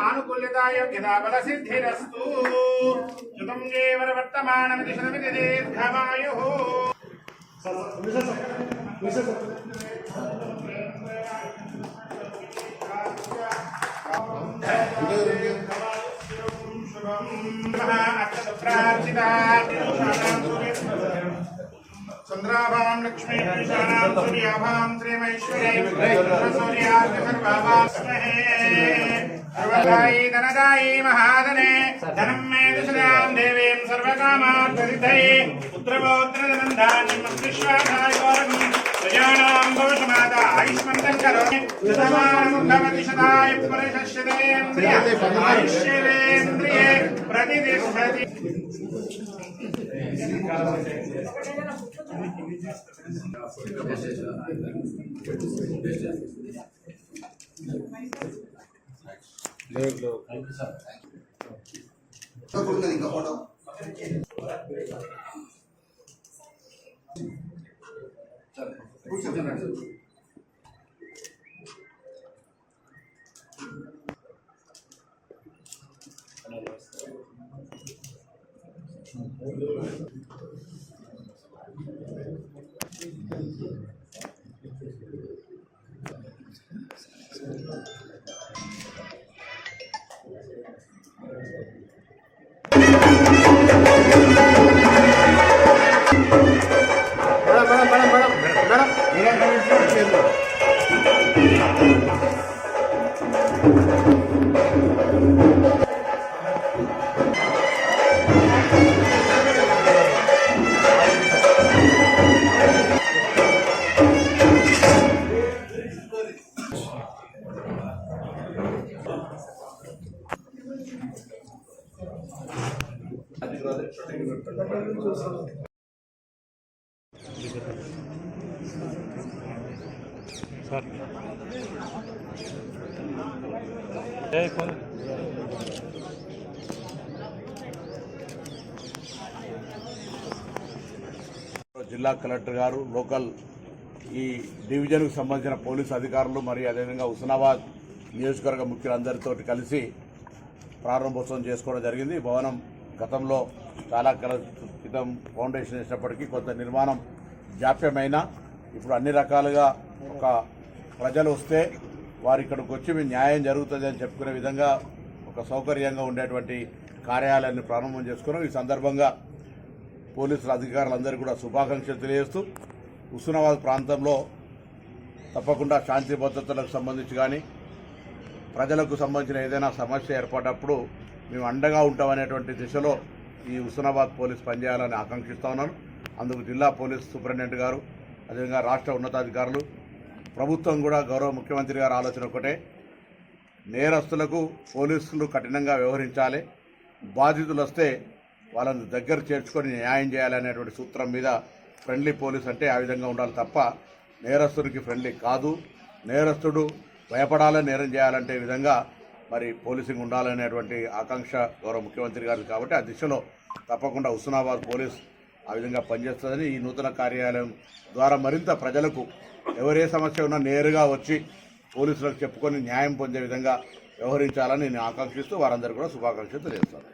आनुकूल्यतायोग्यता बलसिद्धिरस्तु युतं जेवर वर्तमानमिति शतमिति दीर्घमायुः चंद्राभां लक्ष्मी ईशानां सूर्याभां श्रीमैश्वर्यै सूर्यार्घसर्वाभास्महे सर्वदायी धनदायी महाधने धनं मे दशदां देवीं सर्वकामार्थसिद्धये पुत्रपौत्रधनधान्यं विश्वासाय गौरवं प्रजानां भवशमाता आयुष्मन्तं करोमि शतमानं भवति शताय पुरुषस्येन्द्रिये आयुष्येन्द्रिये प्रतिष्ठति జిల్లా కలెక్టర్ గారు లోకల్ ఈ డివిజన్కు సంబంధించిన పోలీసు అధికారులు మరియు అదేవిధంగా హుస్నాబాద్ నియోజకవర్గ ముఖ్యులందరితో కలిసి ప్రారంభోత్సవం చేసుకోవడం జరిగింది. ఈ భవనం గతంలో చాలా కాలం క్రితం ఫౌండేషన్ వేసినప్పటికీ కొంత నిర్మాణం జాప్యమైన ఇప్పుడు అన్ని రకాలుగా ఒక ప్రజలు వస్తే వారు ఇక్కడికి వచ్చి మీ న్యాయం జరుగుతుంది అని చెప్పుకునే విధంగా ఒక సౌకర్యంగా ఉండేటువంటి కార్యాలయాన్ని ప్రారంభం చేసుకున్నాం. ఈ సందర్భంగా పోలీసుల అధికారులందరూ కూడా శుభాకాంక్షలు తెలియజేస్తూ హుస్నాబాద్ ప్రాంతంలో తప్పకుండా శాంతి భద్రతలకు సంబంధించి కానీ ప్రజలకు సంబంధించిన ఏదైనా సమస్య ఏర్పడినప్పుడు మేము అండగా ఉంటామనేటువంటి దిశలో ఈ హుస్నాబాద్ పోలీస్ పనిచేయాలని ఆకాంక్షిస్తూ ఉన్నాను. అందుకు జిల్లా పోలీస్ సూపరింటెండెంట్ గారు అదేవిధంగా రాష్ట్ర ఉన్నతాధికారులు ప్రభుత్వం కూడా గౌరవ ముఖ్యమంత్రి గారి ఆలోచన ఒకటే, నేరస్తులకు పోలీసులు కఠినంగా వ్యవహరించాలి, బాధితులు వస్తే వాళ్ళని దగ్గర చేర్చుకొని న్యాయం చేయాలనేటువంటి సూత్రం మీద ఫ్రెండ్లీ పోలీస్ అంటే ఆ విధంగా ఉండాలి తప్ప నేరస్తుడికి ఫ్రెండ్లీ కాదు. నేరస్తుడు భయపడాలని నేరం చేయాలంటే విధంగా మరి పోలీసింగ్ ఉండాలనేటువంటి ఆకాంక్ష గౌరవ ముఖ్యమంత్రి గారు కాబట్టి ఆ దిశలో తప్పకుండా హుస్నాబాద్ పోలీస్ ఆ విధంగా పనిచేస్తుందని ఈ నూతన కార్యాలయం ద్వారా మరింత ప్రజలకు ఎవరే సమస్య ఉన్నా నేరుగా వచ్చి పోలీసులకు చెప్పుకొని న్యాయం పొందే విధంగా వ్యవహరించాలని నేను ఆకాంక్షిస్తూ వారందరూ కూడా శుభాకాంక్షలు తెలియజేస్తాను.